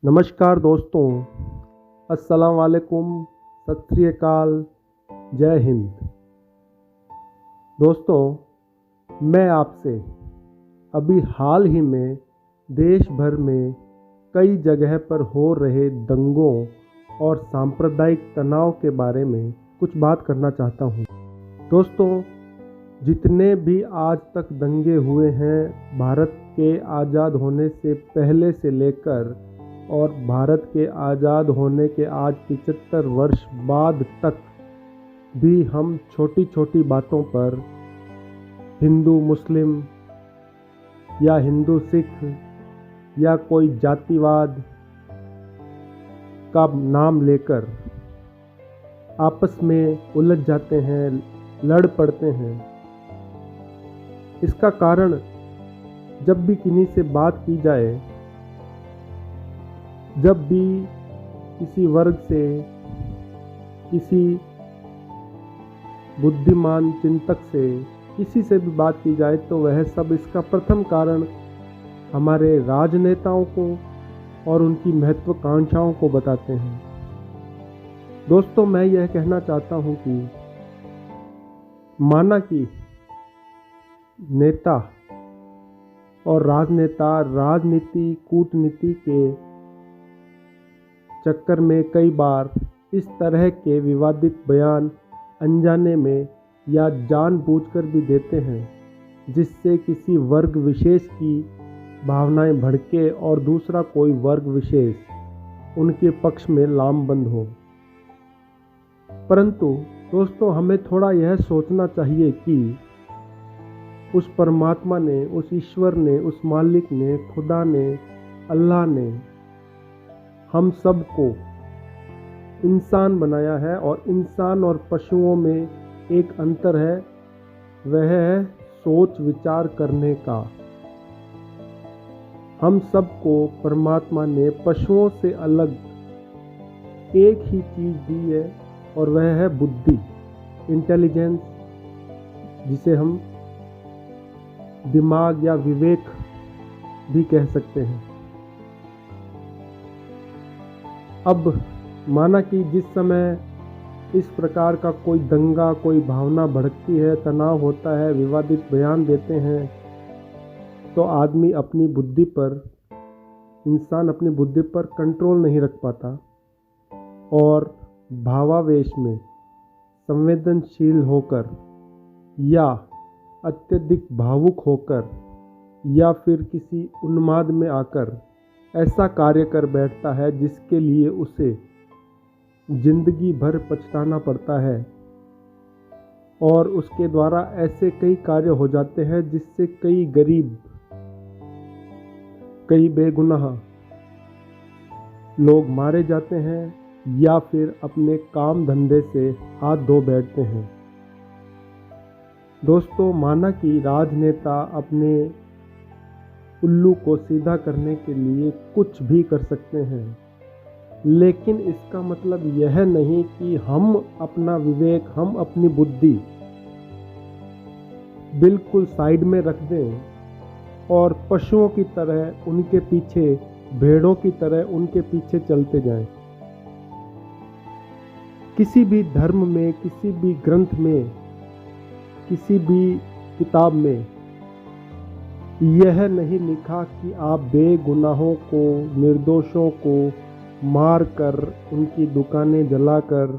नमस्कार दोस्तों, अस्सलाम वालेकुम, सत श्री अकाल, जय हिंद। दोस्तों, मैं आपसे अभी हाल ही में देश भर में कई जगह पर हो रहे दंगों और सांप्रदायिक तनाव के बारे में कुछ बात करना चाहता हूँ। दोस्तों, जितने भी आज तक दंगे हुए हैं भारत के आज़ाद होने से पहले से लेकर और भारत के आज़ाद होने के आज 75 वर्ष बाद तक भी हम छोटी छोटी बातों पर हिंदू मुस्लिम या हिंदू सिख या कोई जातिवाद का नाम लेकर आपस में उलझ जाते हैं, लड़ पड़ते हैं। इसका कारण जब भी किन्हीं से बात की जाए, जब भी किसी वर्ग से, किसी बुद्धिमान चिंतक से, किसी से भी बात की जाए तो वह सब इसका प्रथम कारण हमारे राजनेताओं को और उनकी महत्वाकांक्षाओं को बताते हैं। दोस्तों, मैं यह कहना चाहता हूं कि माना कि नेता और राजनेता राजनीति कूटनीति के चक्कर में कई बार इस तरह के विवादित बयान अनजाने में या जानबूझकर भी देते हैं जिससे किसी वर्ग विशेष की भावनाएं भड़के और दूसरा कोई वर्ग विशेष उनके पक्ष में लामबंद हो। परंतु दोस्तों, हमें थोड़ा यह सोचना चाहिए कि उस परमात्मा ने, उस ईश्वर ने, उस मालिक ने, खुदा ने, अल्लाह ने हम सबको इंसान बनाया है और इंसान और पशुओं में एक अंतर है, वह है सोच विचार करने का। हम सबको परमात्मा ने पशुओं से अलग एक ही चीज़ दी है और वह है बुद्धि, इंटेलिजेंस, जिसे हम दिमाग या विवेक भी कह सकते हैं। अब माना कि जिस समय इस प्रकार का कोई दंगा, कोई भावना भड़कती है, तनाव होता है, विवादित बयान देते हैं, तो आदमी अपनी बुद्धि पर, इंसान अपनी बुद्धि पर कंट्रोल नहीं रख पाता और भावावेश में संवेदनशील होकर या अत्यधिक भावुक होकर या फिर किसी उन्माद में आकर ऐसा कार्य कर बैठता है जिसके लिए उसे जिंदगी भर पछताना पड़ता है और उसके द्वारा ऐसे कई कार्य हो जाते हैं जिससे कई गरीब, कई बेगुनाह लोग मारे जाते हैं या फिर अपने काम धंधे से हाथ धो बैठते हैं। दोस्तों, माना कि राजनेता अपने उल्लू को सीधा करने के लिए कुछ भी कर सकते हैं, लेकिन इसका मतलब यह नहीं कि हम अपना विवेक, हम अपनी बुद्धि बिल्कुल साइड में रख दें और पशुओं की तरह उनके पीछे, भेड़ों की तरह उनके पीछे चलते जाएं। किसी भी धर्म में, किसी भी ग्रंथ में, किसी भी किताब में यह नहीं लिखा कि आप बेगुनाहों को, निर्दोषों को मारकर, उनकी दुकानें जलाकर,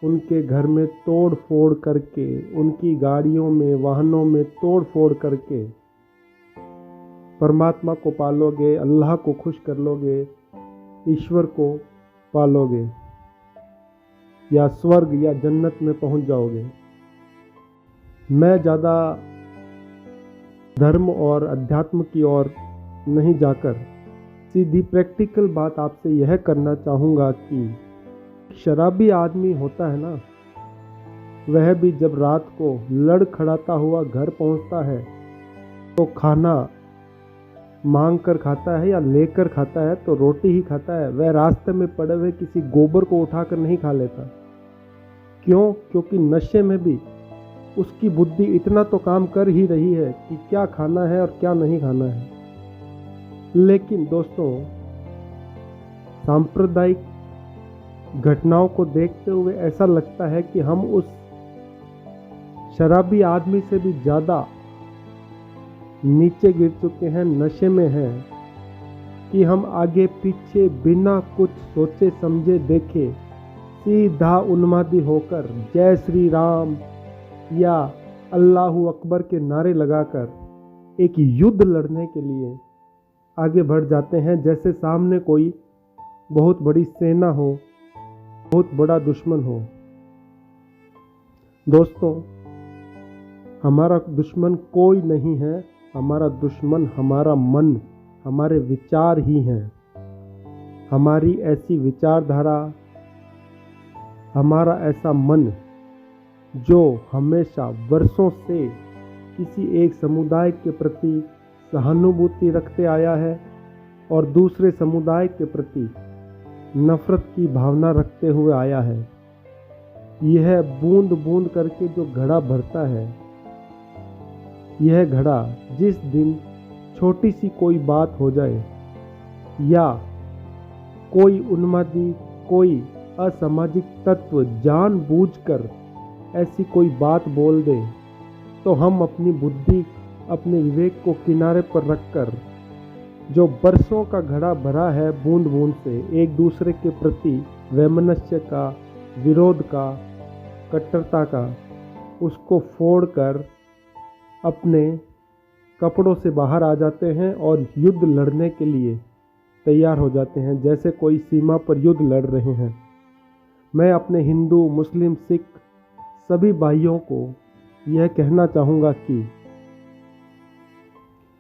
उनके घर में तोड़ फोड़ करके, उनकी गाड़ियों में, वाहनों में तोड़ फोड़ करके परमात्मा को पालोगे, अल्लाह को खुश कर लोगे, ईश्वर को पालोगे या स्वर्ग या जन्नत में पहुंच जाओगे। मैं ज़्यादा धर्म और अध्यात्म की ओर नहीं जाकर सीधी प्रैक्टिकल बात आपसे यह करना चाहूँगा कि शराबी आदमी होता है ना, वह भी जब रात को लड़खड़ाता हुआ घर पहुँचता है तो खाना मांग कर खाता है या लेकर खाता है तो रोटी ही खाता है। वह रास्ते में पड़े हुए किसी गोबर को उठाकर नहीं खा लेता। क्यों? क्योंकि नशे में भी उसकी बुद्धि इतना तो काम कर ही रही है कि क्या खाना है और क्या नहीं खाना है। लेकिन दोस्तों, सांप्रदायिक घटनाओं को देखते हुए ऐसा लगता है कि हम उस शराबी आदमी से भी ज़्यादा नीचे गिर चुके हैं, नशे में हैं, कि हम आगे पीछे बिना कुछ सोचे समझे देखे सीधा उन्मादी होकर जय श्री राम या अल्लाहू अकबर के नारे लगाकर एक युद्ध लड़ने के लिए आगे बढ़ जाते हैं, जैसे सामने कोई बहुत बड़ी सेना हो, बहुत बड़ा दुश्मन हो। दोस्तों, हमारा दुश्मन कोई नहीं है, हमारा दुश्मन हमारा मन, हमारे विचार ही हैं। हमारी ऐसी विचारधारा, हमारा ऐसा मन जो हमेशा वर्षों से किसी एक समुदाय के प्रति सहानुभूति रखते आया है और दूसरे समुदाय के प्रति नफरत की भावना रखते हुए आया है। यह बूंद बूंद करके जो घड़ा भरता है, यह घड़ा जिस दिन छोटी सी कोई बात हो जाए या कोई उन्मादी, कोई असामाजिक तत्व जानबूझकर ऐसी कोई बात बोल दे, तो हम अपनी बुद्धि, अपने विवेक को किनारे पर रखकर जो बरसों का घड़ा भरा है बूंद बूंद से एक दूसरे के प्रति वैमनस्य का, विरोध का, कट्टरता का, उसको फोड़कर अपने कपड़ों से बाहर आ जाते हैं और युद्ध लड़ने के लिए तैयार हो जाते हैं, जैसे कोई सीमा पर युद्ध लड़ रहे हैं। मैं अपने हिंदू, मुस्लिम, सिख सभी भाइयों को यह कहना चाहूँगा कि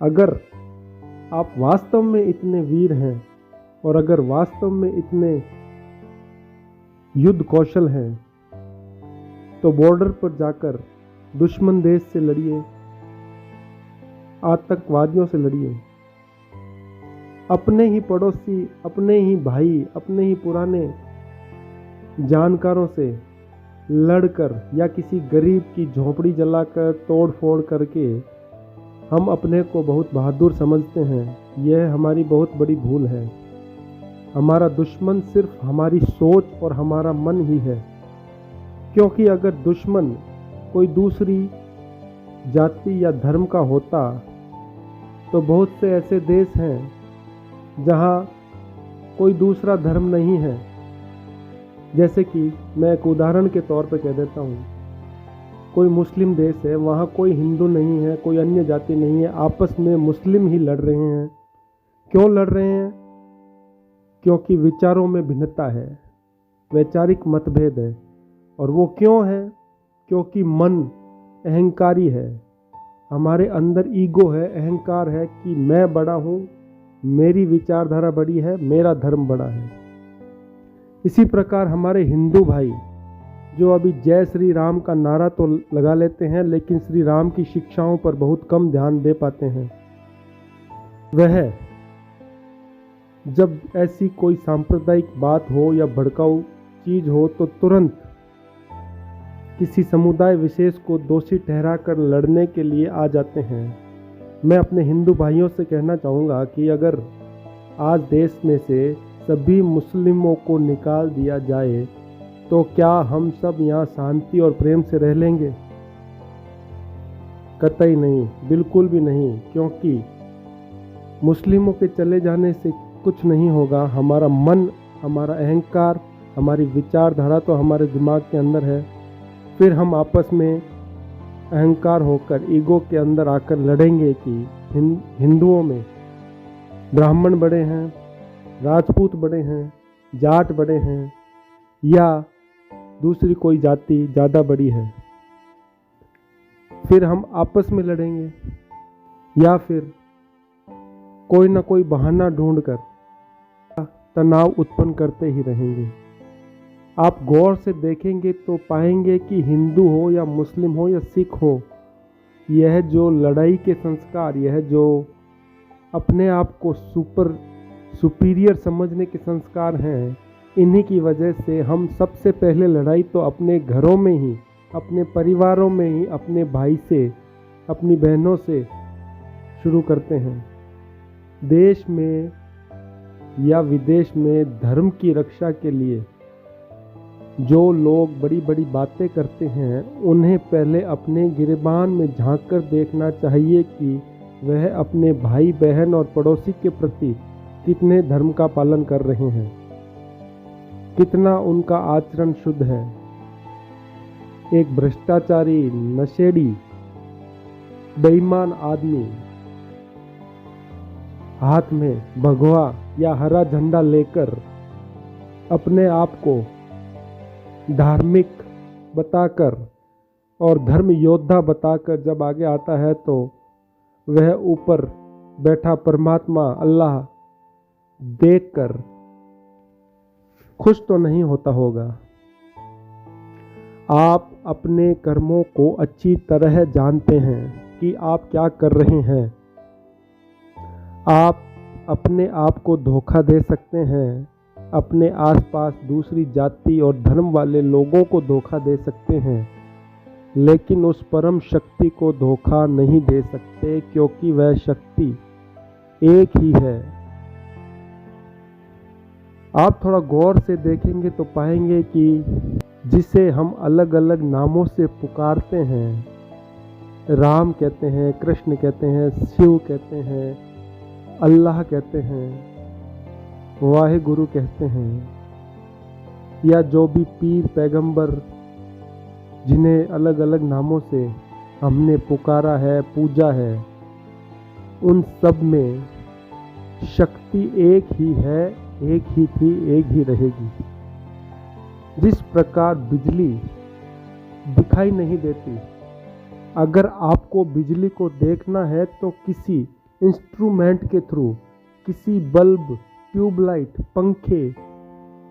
अगर आप वास्तव में इतने वीर हैं और अगर वास्तव में इतने युद्ध कौशल हैं, तो बॉर्डर पर जाकर दुश्मन देश से लड़िए, आतंकवादियों से लड़िए। अपने ही पड़ोसी, अपने ही भाई, अपने ही पुराने जानकारों से लड़कर या किसी गरीब की झोंपड़ी जलाकर, तोड़ फोड़ करके हम अपने को बहुत बहादुर समझते हैं। यह हमारी बहुत बड़ी भूल है। हमारा दुश्मन सिर्फ हमारी सोच और हमारा मन ही है, क्योंकि अगर दुश्मन कोई दूसरी जाति या धर्म का होता तो बहुत से ऐसे देश हैं जहां कोई दूसरा धर्म नहीं है। जैसे कि मैं एक उदाहरण के तौर पर कह देता हूँ, कोई मुस्लिम देश है, वहाँ कोई हिंदू नहीं है, कोई अन्य जाति नहीं है, आपस में मुस्लिम ही लड़ रहे हैं। क्यों लड़ रहे हैं? क्योंकि विचारों में भिन्नता है, वैचारिक मतभेद है। और वो क्यों है? क्योंकि मन अहंकारी है, हमारे अंदर ईगो है, अहंकार है कि मैं बड़ा हूँ, मेरी विचारधारा बड़ी है, मेरा धर्म बड़ा है। इसी प्रकार हमारे हिंदू भाई जो अभी जय श्री राम का नारा तो लगा लेते हैं, लेकिन श्री राम की शिक्षाओं पर बहुत कम ध्यान दे पाते हैं। वह जब ऐसी कोई सांप्रदायिक बात हो या भड़काऊ चीज हो तो तुरंत किसी समुदाय विशेष को दोषी ठहराकर लड़ने के लिए आ जाते हैं। मैं अपने हिंदू भाइयों से कहना चाहूँगा कि अगर आज देश में से सभी मुस्लिमों को निकाल दिया जाए तो क्या हम सब यहाँ शांति और प्रेम से रह लेंगे? कतई नहीं, बिल्कुल भी नहीं। क्योंकि मुस्लिमों के चले जाने से कुछ नहीं होगा। हमारा मन, हमारा अहंकार, हमारी विचारधारा तो हमारे दिमाग के अंदर है। फिर हम आपस में अहंकार होकर, ईगो के अंदर आकर लड़ेंगे कि हिंदुओं में ब्राह्मण बड़े हैं, राजपूत बड़े हैं, जाट बड़े हैं या दूसरी कोई जाति ज़्यादा बड़ी है। फिर हम आपस में लड़ेंगे या फिर कोई ना कोई बहाना ढूंढकर तनाव उत्पन्न करते ही रहेंगे। आप गौर से देखेंगे तो पाएंगे कि हिंदू हो या मुस्लिम हो या सिख हो, यह जो लड़ाई के संस्कार, यह जो अपने आप को सुपीरियर समझने के संस्कार हैं, इन्हीं की वजह से हम सबसे पहले लड़ाई तो अपने घरों में ही, अपने परिवारों में ही, अपने भाई से, अपनी बहनों से शुरू करते हैं। देश में या विदेश में धर्म की रक्षा के लिए जो लोग बड़ी बड़ी बातें करते हैं, उन्हें पहले अपने गिरेबान में झांक कर देखना चाहिए कि वह अपने भाई बहन और पड़ोसी के प्रति कितने धर्म का पालन कर रहे हैं, कितना उनका आचरण शुद्ध है। एक भ्रष्टाचारी, नशेड़ी, बेईमान आदमी हाथ में भगवा या हरा झंडा लेकर अपने आप को धार्मिक बताकर और धर्म योद्धा बताकर जब आगे आता है तो वह ऊपर बैठा परमात्मा अल्लाह देखकर खुश तो नहीं होता होगा। आप अपने कर्मों को अच्छी तरह जानते हैं कि आप क्या कर रहे हैं। आप अपने आप को धोखा दे सकते हैं, अपने आसपास दूसरी जाति और धर्म वाले लोगों को धोखा दे सकते हैं, लेकिन उस परम शक्ति को धोखा नहीं दे सकते, क्योंकि वह शक्ति एक ही है। आप थोड़ा गौर से देखेंगे तो पाएंगे कि जिसे हम अलग अलग नामों से पुकारते हैं, राम कहते हैं, कृष्ण कहते हैं, शिव कहते हैं, अल्लाह कहते हैं, वाहिगुरु कहते हैं, या जो भी पीर पैगंबर जिन्हें अलग अलग नामों से हमने पुकारा है, पूजा है, उन सब में शक्ति एक ही है, एक ही थी, एक ही रहेगी। जिस प्रकार बिजली दिखाई नहीं देती, अगर आपको बिजली को देखना है तो किसी इंस्ट्रूमेंट के थ्रू, किसी बल्ब, ट्यूबलाइट, पंखे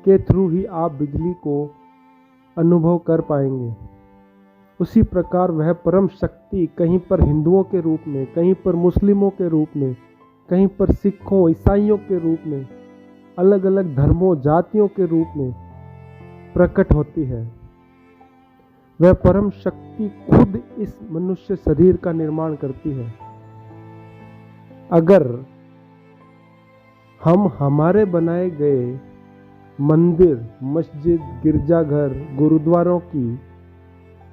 के थ्रू ही आप बिजली को अनुभव कर पाएंगे। उसी प्रकार वह परम शक्ति कहीं पर हिंदुओं के रूप में, कहीं पर मुस्लिमों के रूप में, कहीं पर सिखों, ईसाइयों के रूप में, अलग अलग धर्मों, जातियों के रूप में प्रकट होती है। वह परम शक्ति खुद इस मनुष्य शरीर का निर्माण करती है। अगर हम हमारे बनाए गए मंदिर, मस्जिद, गिरजाघर, गुरुद्वारों की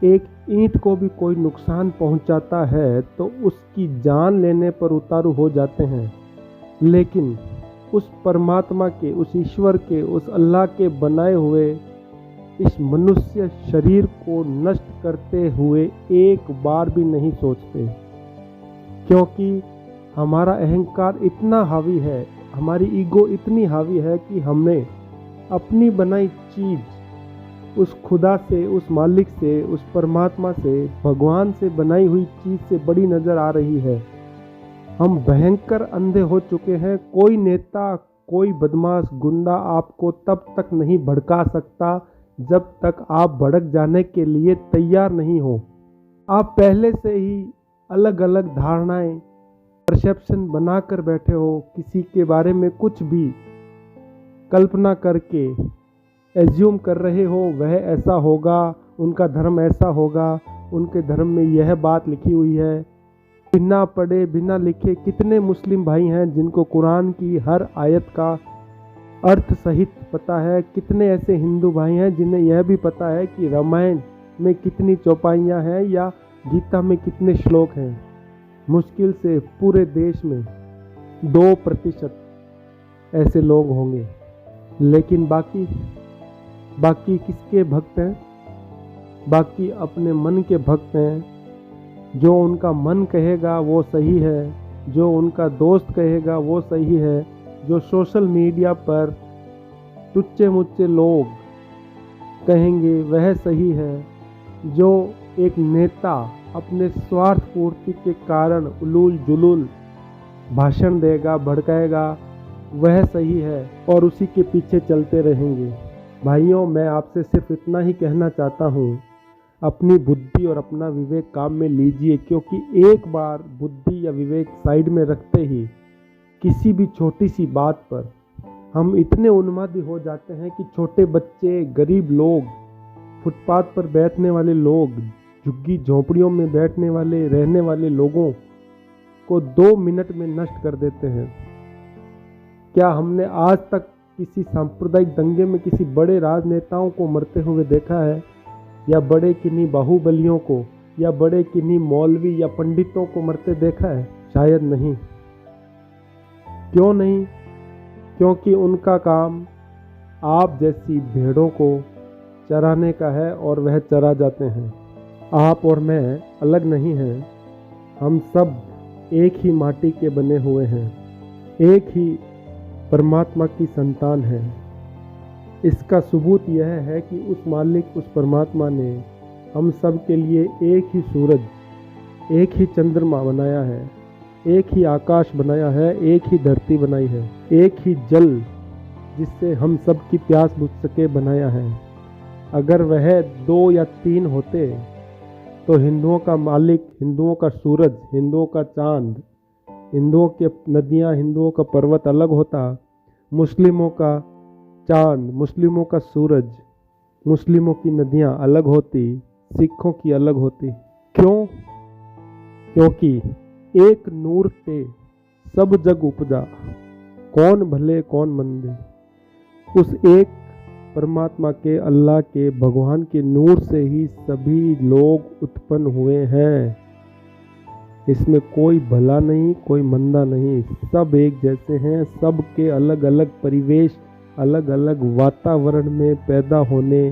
एक ईंट को भी कोई नुकसान पहुंचाता है तो उसकी जान लेने पर उतारू हो जाते हैं, लेकिन उस परमात्मा के, उस ईश्वर के, उस अल्लाह के बनाए हुए इस मनुष्य शरीर को नष्ट करते हुए एक बार भी नहीं सोचते, क्योंकि हमारा अहंकार इतना हावी है, हमारी ईगो इतनी हावी है कि हमने अपनी बनाई चीज़ उस खुदा से, उस मालिक से, उस परमात्मा से, भगवान से बनाई हुई चीज़ से बड़ी नज़र आ रही है। हम भयंकर अंधे हो चुके हैं। कोई नेता, कोई बदमाश, गुंडा आपको तब तक नहीं भड़का सकता जब तक आप भड़क जाने के लिए तैयार नहीं हो। आप पहले से ही अलग अलग धारणाएं, परसेप्शन बनाकर बैठे हो, किसी के बारे में कुछ भी कल्पना करके एज्यूम कर रहे हो, वह ऐसा होगा, उनका धर्म ऐसा होगा, उनके धर्म में यह बात लिखी हुई है। बिना पढ़े, बिना लिखे कितने मुस्लिम भाई हैं जिनको कुरान की हर आयत का अर्थ सहित पता है। कितने ऐसे हिंदू भाई हैं जिन्हें यह भी पता है कि रामायण में कितनी चौपाइयाँ हैं या गीता में कितने श्लोक हैं। मुश्किल से पूरे देश में 2% ऐसे लोग होंगे, लेकिन बाकी किसके भक्त हैं? बाकी अपने मन के भक्त हैं। जो उनका मन कहेगा वो सही है, जो उनका दोस्त कहेगा वो सही है, जो सोशल मीडिया पर टुच्चे मुच्चे लोग कहेंगे वह सही है, जो एक नेता अपने स्वार्थ पूर्ति के कारण उलूल जुलूल भाषण देगा, भड़काएगा, वह सही है, और उसी के पीछे चलते रहेंगे। भाइयों, मैं आपसे सिर्फ इतना ही कहना चाहता हूँ, अपनी बुद्धि और अपना विवेक काम में लीजिए, क्योंकि एक बार बुद्धि या विवेक साइड में रखते ही किसी भी छोटी सी बात पर हम इतने उन्मादी हो जाते हैं कि छोटे बच्चे, गरीब लोग, फुटपाथ पर बैठने वाले लोग, झुग्गी झोंपड़ियों में बैठने वाले, रहने वाले लोगों को 2 मिनट में नष्ट कर देते हैं। क्या हमने आज तक किसी सांप्रदायिक दंगे में किसी बड़े राजनेताओं को मरते हुए देखा है, या बड़े किन्हीं बाहुबलियों को, या बड़े किन्हीं मौलवी या पंडितों को मरते देखा है? शायद नहीं। क्यों नहीं? क्योंकि उनका काम आप जैसी भेड़ों को चराने का है और वह चरा जाते हैं। आप और मैं अलग नहीं हैं, हम सब एक ही माटी के बने हुए हैं, एक ही परमात्मा की संतान है। इसका सबूत यह है कि उस मालिक, उस परमात्मा ने हम सब के लिए एक ही सूरज, एक ही चंद्रमा बनाया है, एक ही आकाश बनाया है, एक ही धरती बनाई है, एक ही जल जिससे हम सब की प्यास बुझ सके बनाया है। अगर वह 2 या 3 होते तो हिंदुओं का मालिक, हिंदुओं का सूरज, हिंदुओं का चांद, हिंदुओं की नदियाँ, हिंदुओं का पर्वत अलग होता, मुस्लिमों का चांद, मुस्लिमों का सूरज, मुस्लिमों की नदियाँ अलग होती, सिखों की अलग होती। क्यों? क्योंकि एक नूर ते सब जग उपजा, कौन भले कौन मंदे। उस एक परमात्मा के, अल्लाह के, भगवान के नूर से ही सभी लोग उत्पन्न हुए हैं। इसमें कोई भला नहीं, कोई मंदा नहीं, सब एक जैसे हैं। सब के अलग अलग परिवेश, अलग अलग वातावरण में पैदा होने,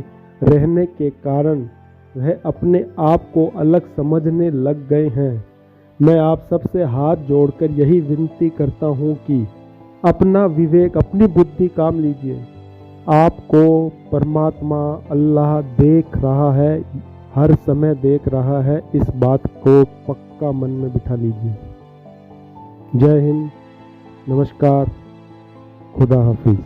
रहने के कारण वह अपने आप को अलग समझने लग गए हैं। मैं आप सबसे हाथ जोड़कर यही विनती करता हूँ कि अपना विवेक, अपनी बुद्धि काम लीजिए। आपको परमात्मा अल्लाह देख रहा है, हर समय देख रहा है। इस बात को पक्का मन में बिठा लीजिए। जय हिंद, नमस्कार, खुदा हाफिज।